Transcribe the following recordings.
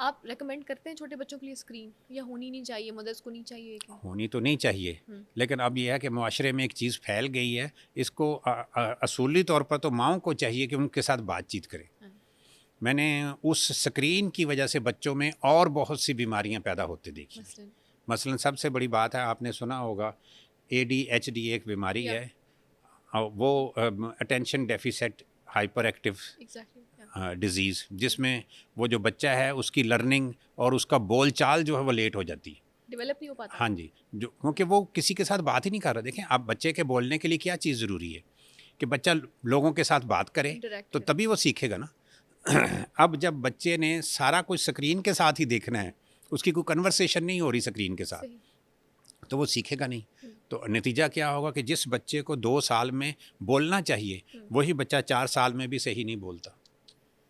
आप रेकमेंड करते हैं छोटे बच्चों के लिए स्क्रीन, या होनी नहीं चाहिए, मदर्स को नहीं चाहिए क्या? होनी तो नहीं चाहिए, हुँ। लेकिन अब ये है कि मुआशरे में एक चीज़ फैल गई है, इसको असूली तौर पर तो माँओं को चाहिए कि उनके साथ बातचीत करें। हाँ, मैंने उस स्क्रीन की वजह से बच्चों में और बहुत सी बीमारियां पैदा होते देखी हैं। मसलन। मसलन सबसे बड़ी बात है, आपने सुना होगा, ADHD एक बीमारी या है। वो attention deficit hyper active exactly या डिजीज़, जिसमें वो जो बच्चा है उसकी लर्निंग और उसका बोल चाल जो है वो लेट हो जाती है। डेवलप नहीं हो पाता। हाँ जी, जो क्योंकि वो किसी के साथ बात ही नहीं कर रहा। देखें, आप बच्चे के बोलने के लिए क्या चीज़ ज़रूरी है कि बच्चा लोगों के साथ बात करे, इंटरैक्ट तो करें। तभी वो सीखेगा ना। अब जब बच्चे ने सारा कुछ स्क्रीन के साथ ही देखना है, उसकी कोई कन्वर्सेशन नहीं हो रही स्क्रीन के साथ, सही। तो वो सीखेगा नहीं। हुँ, तो नतीजा क्या होगा कि जिस बच्चे को 2 साल में बोलना चाहिए, हुँ। वही बच्चा 4 साल में भी सही नहीं बोलता।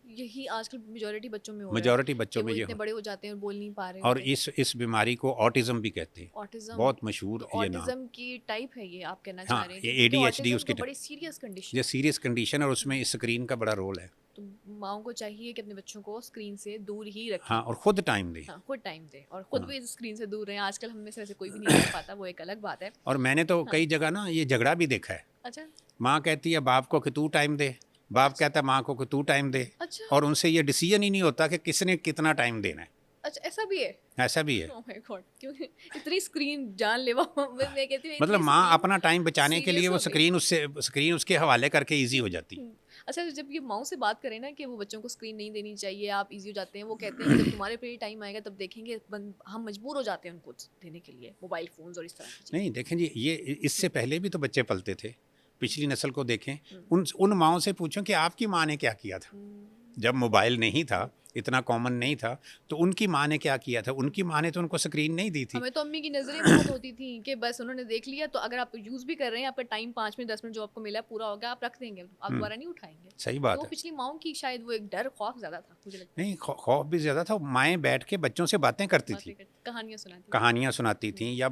यही आजकल मेजॉरिटी बच्चों में हो रहा है मेजॉरिटी कि बच्चों में वो ये इतने हो, बड़े हो जाते हैं और बोल नहीं पा रहे और होते। इस बीमारी को ऑटिज़्म भी कहते हैं। ऑटिज़्म। बहुत तो मशहूर ये नाम। ऑटिज़्म की टाइप है ये, आप कहना चाह हाँ, रहे हैं ये कि क्योंकि ADHD ऑटिज़्म उसकी तो बड़ी सीरियस कंडीशन ये है। सीरियस कंडीशन है और हुँ। उसमें स्क्रीन का बड़ा रोल है। तो माँओं को चाहिए कि अपने बच्चों को स्क्रीन से दूर ही रखें। हाँ, और ख़ुद टाइम दें। हाँ, खुद टाइम दें और खुद हाँ। भी स्क्रीन से दूर रहें। आजकल हम में से वैसे कोई भी नहीं रह पाता, वो एक अलग बात है। और मैंने तो हाँ, कई जगह ना ये झगड़ा भी देखा है। अच्छा, माँ कहती है बाप को कि तू टाइम दे, बाप अच्छा, कहता है माँ को कि तू टाइम दे, अच्छा, और उनसे ये डिसीजन ही नहीं होता कि किसने कितना टाइम देना है। अच्छा ऐसा भी है? ऐसा भी है। Oh my God! क्यों इतनी स्क्रीन जानलेवा मैं कहती हूँ मतलब इतनी माँ स्क्रीन अपना टाइम बचाने के लिए सीरियस वो हो गई। स्क्रीन उसके हवाले करके ईज़ी हुँ, हो जाती है। हुँ। अच्छा, जब ये माँओं से बात करें ना कि वो बच्चों को स्क्रीन नहीं देनी चाहिए, आप ईज़ी हो जाते हैं, वो कहते हैं कि जब तुम्हारे पे ये टाइम आएगा तब देखेंगे हम मजबूर हो जाते हैं उनको देने के लिए मोबाइल फ़ोन्स और इस तरह की चीज़ें। नहीं, देखें जी, ये इससे हुँ, पहले भी तो बच्चे पलते थे। हुँ, पिछली नस्ल को देखें, हुँ, उन माँओं से पूछो कि आपकी माँ ने क्या किया था? हुँ, जब मोबाइल नहीं हुँ, था, इतना कॉमन नहीं था, तो उनकी माँ ने क्या किया था? हुँ। उनकी माँ ने तो उनको स्क्रीन नहीं दी थी। हमें तो अम्मी की नज़रें बहुत होती थी कि बस उन्होंने देख लिया, तो अगर आप यूज़ भी कर रहे हैं, आपका टाइम 5 मिनट 10 मिनट जो आपको मिला है पूरा हो गया, आप रख देंगे, आप हुँ, दोबारा नहीं उठाएँगे। सही तो बात है। पिछली माँओं की शायद वो एक डर खौफ़ ज़्यादा था, मुझे लगता है। नहीं, खौफ़ भी ज़्यादा था, माएँ बैठ के बच्चों से बातें करती बातें थीं। करती, कहानियाँ सुनाती थी। कहानियाँ सुनाती हुँ, थीं या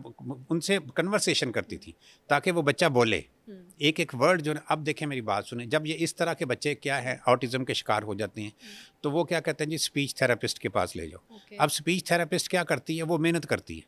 उनसे कन्वर्सेशन करती हुँ, थीं, ताकि वो बच्चा बोले। हुँ, एक-एक वर्ड जो है, अब देखें मेरी बात सुनें, जब ये इस तरह के बच्चे क्या हुँ, है ऑटिज़्म के शिकार हो जाते हैं, हुँ, तो वो क्या कहते हैं जी, स्पीच थेरेपिस्ट के पास ले जाओ। ओके। अब स्पीच थेरेपिस्ट क्या करती है, वो मेहनत करती है।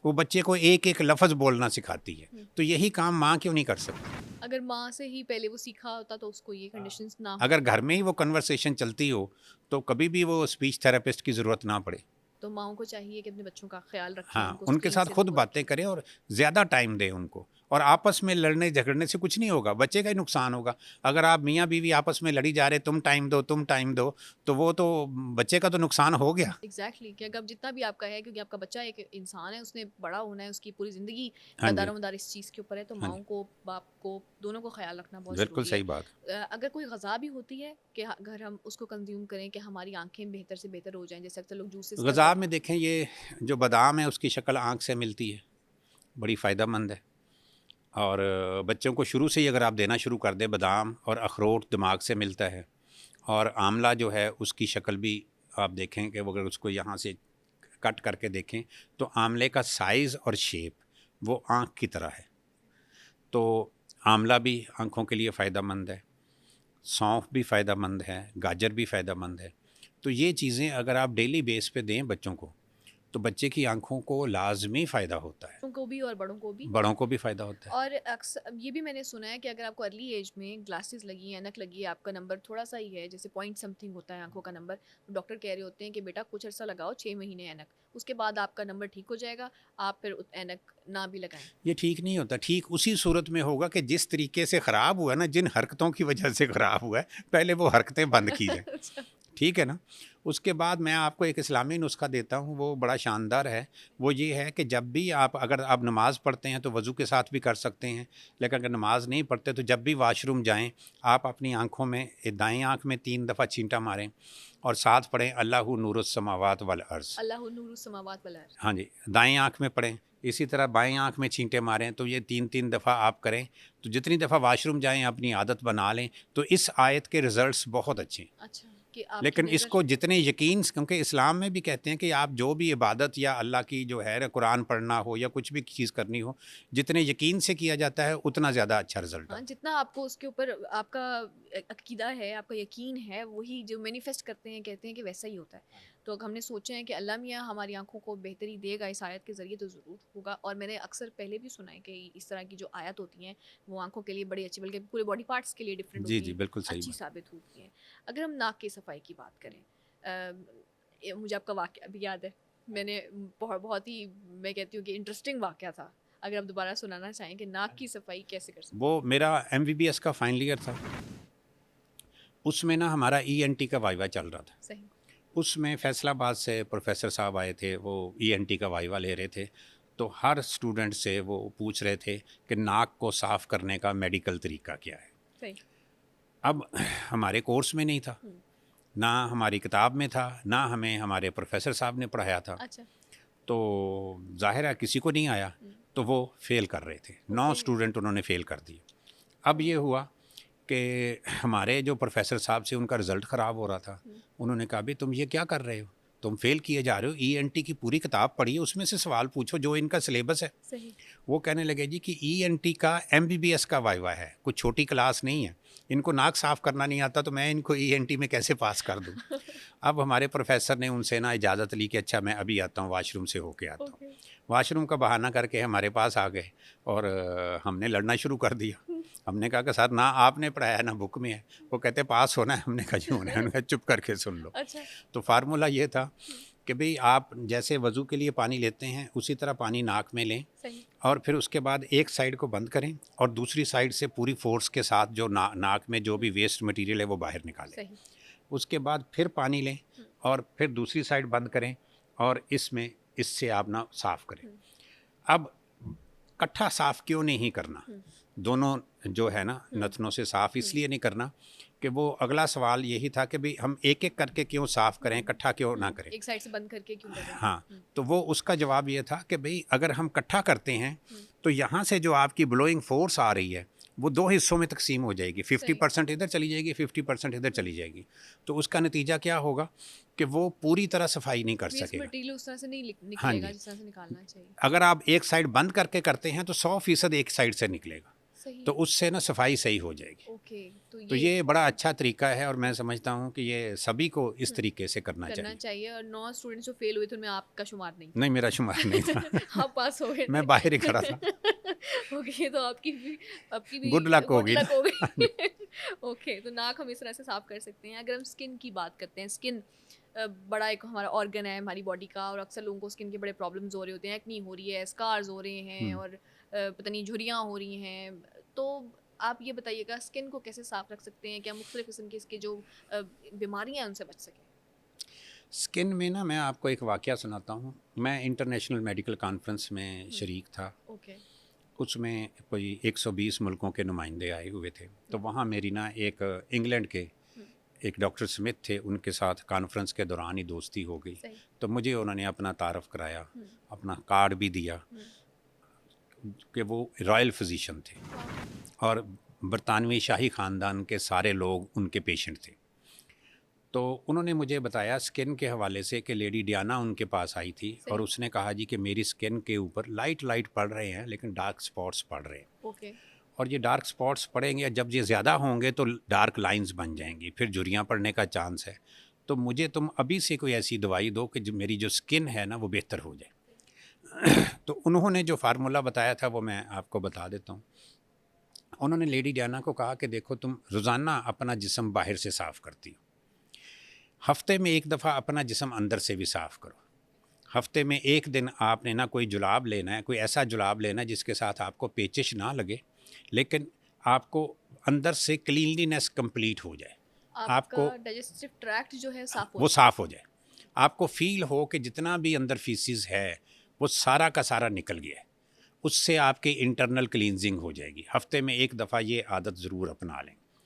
वो बच्चे को एक-एक लफ़्ज़ बोलना सिखाती है। हुँ। तो यही काम माँ क्यों नहीं कर सकती? अगर माँ से ही पहले वो सीखा होता तो उसको ये कंडीशंस ना अगर होती। घर में ही वो कन्वर्सेशन चलती हो, तो कभी भी वो स्पीच थेरेपिस्ट की ज़रूरत ना पड़े। तो माँओं को चाहिए कि अपने बच्चों का ख़्याल रखें, हाँ, उनको उनके स्क्रीन साथ से खुद दूर बातें रखें। करें और ज़्यादा टाइम दें उनको। और आपस में लड़ने-झगड़ने से कुछ नहीं होगा, बच्चे का ही नुकसान होगा। अगर आप मियाँ-बीवी आपस में लड़ी जा रहे, तुम टाइम दो, तो वो तो बच्चे का तो नुकसान हो गया। एग्ज़ैक्टली कि अगर जितना भी आपका है, क्योंकि आपका बच्चा एक इंसान है, उसने बड़ा होना है, उसकी पूरी ज़िंदगी हाँ का जी, दारोमदार इस चीज़ के ऊपर है, तो हाँ जी, माँओं को, बाप को, दोनों को ख़्याल रखना बहुत बिल्कुल ज़रूरी है। सही बात। अगर कोई ग़ज़ा भी होती है कि अगर हम उसको कंज़्यूम करें कि हमारी आँखें बेहतर से बेहतर हो जाएँ, जैसे अक्सर लोग जूसेस का ग़ज़ा में देखें, ये जो बादाम है उसकी शक्ल आँख से मिलती है, बड़ी फ़ायदेमंद है। और बच्चों को शुरू से ही अगर आप देना शुरू कर दें, बादाम और अखरोट दिमाग से मिलता है। और आंवला जो है उसकी शक्ल भी आप देखें कि वो अगर उसको यहाँ से कट करके देखें, तो आंवले का साइज़ और शेप वो आँख की तरह है। तो आंवला भी आँखों के लिए फ़ायदेमंद है, सौंफ भी फ़ायदेमंद है, गाजर भी फ़ायदेमंद है। तो ये चीज़ें अगर आप डेली बेस पे दें बच्चों को, तो बच्चे की आँखों को लाज़मी फ़ायदा होता है, उनको भी और बड़ों को भी। बड़ों को भी फ़ायदा होता है। और अक्सर ये भी मैंने सुना है कि अगर आपको अर्ली एज में ग्लासेस लगी हैं, ऐनक लगी है, आपका नंबर थोड़ा-सा ही है, जैसे पॉइंट समथिंग होता है आँखों का नंबर, तो डॉक्टर कह रहे होते हैं कि बेटा कुछ अर्सा लगाओ, 6 महीने ऐनक, उसके बाद आपका नंबर ठीक हो जाएगा, आप फिर ऐनक ना भी लगाएँ। ये ठीक नहीं होता। ठीक उसी सूरत में होगा कि जिस तरीके से ख़राब हुआ है ना, जिन हरकतों की वजह से ख़राब हुआ है, पहले वो हरकतें बंद की जाएँ। अच्छा। ठीक है ना? उसके बाद मैं आपको एक इस्लामी नुस्ख़ा देता हूँ, वो बड़ा शानदार है। वो ये है कि जब भी अगर आप नमाज़ पढ़ते हैं तो वज़ू के साथ भी कर सकते हैं, लेकिन अगर नमाज़ नहीं पढ़ते तो जब भी वॉशरूम जाएँ, आप अपनी आँखों में दाएँ आँख में 3 दफ़ा छींटा मारें और साथ पढ़ें अल्लाहु नूरुस समावात वल अर्ज़। अल्लाहु नूरुस समावात वल अर्ज़। हाँ जी, दाएँ आँख में पढ़ें। इसी तरह बाएँ आँख में छींटे मारें, तो ये 3-3 दफ़ा आप करें। तो जितनी दफ़ा वॉशरूम जाएँ अपनी आदत बना लें, तो इस आयत के रिज़ल्ट्स बहुत अच्छे हैं। अच्छा, कि आपकी लेकिन नज़र। इसको जितने यकीन, क्योंकि इस्लाम में भी कहते हैं कि आप जो भी इबादत या अल्लाह की जो है कुरान पढ़ना हो या कुछ भी चीज़ करनी हो, जितने यकीन से किया जाता है उतना ज़्यादा अच्छा रिज़ल्ट हाँ, आता है। जितना आपको उसके ऊपर आपका अकीदा है, आपका यकीन है, वही जो मैनिफेस्ट करते हैं, कहते हैं कि वैसा ही होता है। तो हमने सोचा है कि अल्लाह मियाँ हमारी आंखों को बेहतरी देगा इस आयत के ज़रिए, तो ज़रूर होगा। और मैंने अक्सर पहले भी सुना है कि इस तरह की जो आयत होती हैं वो आंखों के लिए बड़ी अच्छी, बल्कि पूरे बॉडी पार्ट्स के लिए डिफरेंट जी होती जी हैं, बिल्कुल सही अच्छी बात। साबित होती हैं। अगर हम नाक की सफाई की बात करें, मुझे आपका वाक़या भी याद है, मैंने बहुत बहुत ही, मैं कहती हूँ कि इंटरेस्टिंग वाक़या था। अगर आप दोबारा सुनाना चाहें कि नाक की सफाई कैसे कर सकते वो मेरा MBBS का फाइनल ईयर था, उसमें ना हमारा ENT का वाइवा चल रहा था। हैं? सही। उसमें फैसलाबाद से प्रोफेसर साहब आए थे, वो ENT का वाइवा ले रहे थे। तो हर स्टूडेंट से वो पूछ रहे थे कि नाक को साफ़ करने का मेडिकल तरीका क्या है। सही। अब हमारे कोर्स में नहीं था, हुँ। ना हमारी किताब में था, ना हमें हमारे प्रोफेसर साहब ने पढ़ाया था। अच्छा। तो ज़ाहिर है किसी को नहीं आया, हुँ। तो वो फ़ेल कर रहे थे। 9 ओके। स्टूडेंट उन्होंने फ़ेल कर दिए। अब ये हुआ कि हमारे जो प्रोफेसर साहब से उनका रिज़ल्ट ख़राब हो रहा था। हुँ। उन्होंने कहा भी तुम ये क्या कर रहे हो? तुम फ़ेल किए जा रहे हो, ENT की पूरी किताब पढ़िए, उसमें से सवाल पूछो जो इनका सिलेबस है। सही। वो कहने लगे जी कि ENT का MBBS का वाइवा है, कुछ छोटी क्लास नहीं है। इनको नाक साफ़ करना नहीं आता तो मैं इनको ENT में कैसे पास कर दूँ? अब हमारे प्रोफेसर ने उनसे ना इजाज़त ली कि अच्छा मैं अभी आता हूँ, वॉशरूम से होके आता हूँ। ओके। वॉशरूम का बहाना करके हमारे पास आ गए और हमने लड़ना शुरू कर दिया। हुँ। हमने कहा कि सर ना आपने पढ़ाया है ना बुक में है। वो कहते पास होना है, हमने कहा जी होना है। उन्होंने कहा चुप करके सुन लो। अच्छा। तो फार्मूला ये था हुँ। कि भई आप जैसे वज़ू के लिए पानी लेते हैं उसी तरह पानी नाक में लें सही। और फिर उसके बाद एक साइड को बंद करें और दूसरी साइड से पूरी फ़ोर्स के साथ जो नाक में जो भी वेस्ट मटीरियल है वो बाहर निकालें। सही। उसके बाद फिर पानी लें हुँ। और फिर दूसरी साइड बंद करें और इससे आप ना साफ़ करें। हुँ। अब इकट्ठा साफ़ क्यों नहीं करना? हुँ। दोनों जो है ना हुँ। नथनों से साफ़ हुँ। इसलिए नहीं करना कि वो अगला सवाल यही था कि भई हम एक-एक करके क्यों साफ़ करें, हुँ। इकट्ठा क्यों ना हुँ। करें? एक साइड से बंद करके क्यों कर रहे हैं? हाँ, हुँ। तो वो उसका जवाब ये था कि भई अगर हम इकट्ठा करते हैं, हुँ। तो यहाँ से जो आपकी ब्लोइंग फ़ोर्स आ रही है, वो 2 हिस्सों में तक़सीम हो जाएगी। सही। 50% इधर चली जाएगी, 50% इधर हुँ। चली जाएगी। तो उसका नतीजा क्या होगा कि वो पूरी तरह सफाई नहीं कर वेस्ट सकेगा। मटीरियल उस तरह से नहीं हाँ निकलेगा जी, जिस तरह से निकालना चाहिए। अगर आप एक साइड बंद करके करते हैं, तो 100% एक साइड से निकलेगा। सही तो है। उससे ना सफाई सही हो जाएगी। ओके। तो तो ये ये बड़ा अच्छा तरीका है और मैं समझता हूँ कि ये सभी को इस हुँ, तरीके से करना करना चाहिए। चाहिए। और 9 स्टूडेंट्स जो फेल हुए थे उनमें आपका शुमार नहीं था। नहीं, मेरा शुमार नहीं था। आप पास हो गए मैं थे। बाहर ही खड़ा था। ओके, तो आपकी भी गुड लक गुड होगी लक हो ना। गई। ओके, तो नाक हम इस तरह से साफ कर सकते हैं। अगर हम स्किन की बात करते हैं, स्किन बड़ा एक हमारा ऑर्गन है हमारी बॉडी का, और अक्सर लोगों को स्किन के बड़े प्रॉब्लम्स हो रहे होते हैं, एक्नी हो रही है, स्कार्स हो रहे हैं, हुँ। और पता नहीं झुर्रियाँ हो रही हैं। तो आप ये बताइएगा स्किन को कैसे साफ रख सकते हैं? क्या मुख्तलिफ किस्म की इसकी जो बीमारियाँ हैं उनसे बच सकें? स्किन में ना मैं आपको एक वाक़या सुनाता हूँ। मैं इंटरनेशनल मेडिकल कॉन्फ्रेंस में हुँ। शरीक था। ओके। उसमें कोई 120 मुल्कों के नुमाइंदे आए हुए थे। तो हुँ। वहाँ मेरी ना एक इंग्लैंड के हुँ। एक डॉक्टर स्मिथ थे, उनके साथ कॉन्फ्रेंस के दौरान ही दोस्ती हो गई। सही। तो मुझे उन्होंने अपना तारफ़ कराया, हुँ। अपना कार्ड भी दिया हुँ। कि वो रॉयल फ़िज़िशियन थे वाह! और बरतानवी शाही ख़ानदान के सारे लोग उनके पेशेंट थे। तो उन्होंने मुझे बताया स्किन के हवाले से कि लेडी डियाना उनके पास आई थी और सही। उसने कहा जी कि मेरी स्किन के ऊपर लाइट पड़ रहे हैं लेकिन डार्क स्पॉट्स पड़ रहे हैं ओके। और ये डार्क स्पॉट्स पड़ेंगे, जब ये ज़्यादा होंगे तो डार्क लाइंस बन जाएंगी, फिर झुर्रियाँ पड़ने का चांस है। तो मुझे तुम अभी से कोई ऐसी दवाई दो कि मेरी जो स्किन है ना वो बेहतर हो जाए। तो उन्होंने जो फार्मूला बताया था वो मैं आपको बता देता हूँ। उन्होंने लेडी डियाना को कहा कि देखो तुम रोज़ाना अपना जिस्म बाहर से साफ़ करती हो, हफ्ते में एक दफ़ा अपना जिस्म अंदर से भी साफ़ करो। हफ्ते में एक दिन आपने ना कोई जुलाब लेना है, कोई ऐसा जुलाब लेना है जिसके साथ आपको पेचिश ना लगे, लेकिन आपको अंदर से क्लीनलीनेस कंप्लीट हो जाए, आपका आपको डाइजेस्टिव ट्रैक्ट जो है साफ़ हो वो जाए। साफ़ हो जाए, आपको फ़ील हो कि जितना भी अंदर फीसिस है वो सारा का सारा निकल गया है। उससे आपकी इंटरनल क्लींजिंग हो जाएगी। हफ्ते में एक दफ़ा ये आदत ज़रूर अपना लें।